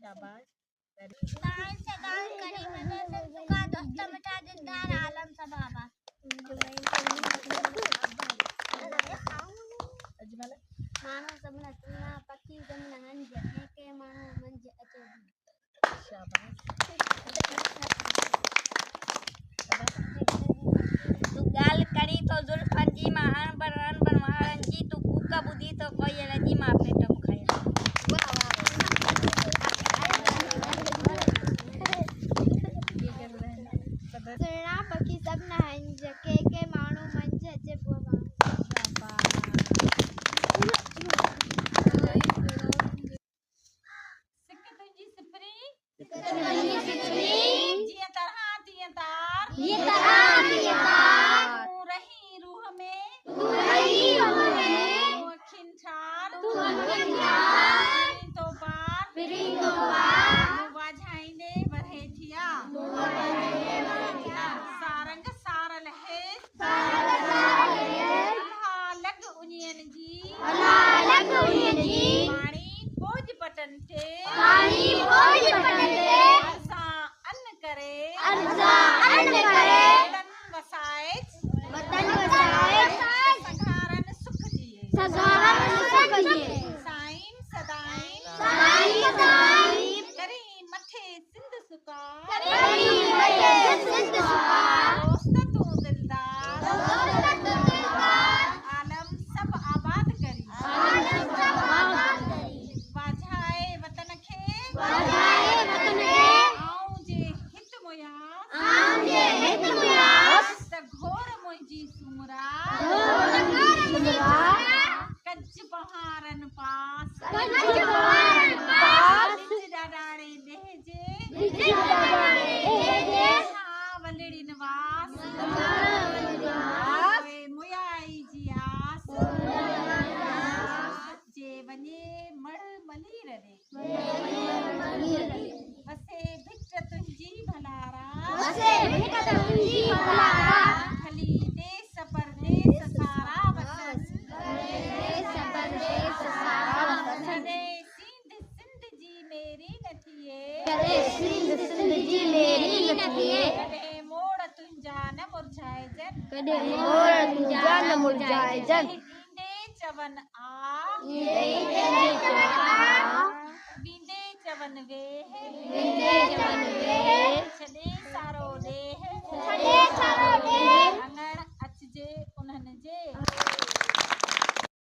शाबाश। दान से दान करी मैंने सबका दोस्त मिटा दिलदार आलम सबाबा। अजमल मानो सबना तुना पक्षी जमना हंज के मानो मंज अचे। शाबाश। तू गाल करी तो जुल्फन जी महान बरन बनवारन जी तू कूका बुद्धि तो कोई लजी मां पेट खाया। वाह वाह सुना पक्षी सबना हंज के मानो मंज अचे बुआ। जिया तरह दिया तार ये तरह दिया तार तू रही रूह में तू रही रूह में तू अखिन छार तू अखिन छार तो पार फिरी तो पार वाझाइने बढ़े थिया सारंग सारल है लग उनियन जी पानी भोज पटन थे अरसा अन्न करे वतन वसाए सधारण सुख जिए साईं सदाईं करी मथे सिंध सुका दोस्त तू दिलदार आलम सब आबाद करी वाझाए वतन खे आऊं जे हित मुयास त घोर मुंहिंजी सुमरा कच्छ बहारन पास डाडाणे लहजे वलड़ी निवास मुयाई जी आस जे वञे मड़ मलीर रे वसे भिट तुंहिंजी भलारा खली देश परदेश सारा वतन छॾे सिंध जी मेरी नथिए कॾहिं मोड़ तुंहिंजा न मुरझाइजनि ईंदे चवन आ बींदे चवन वेह छॾे सारो ॾेह अङण अचिजे उन्हनि जे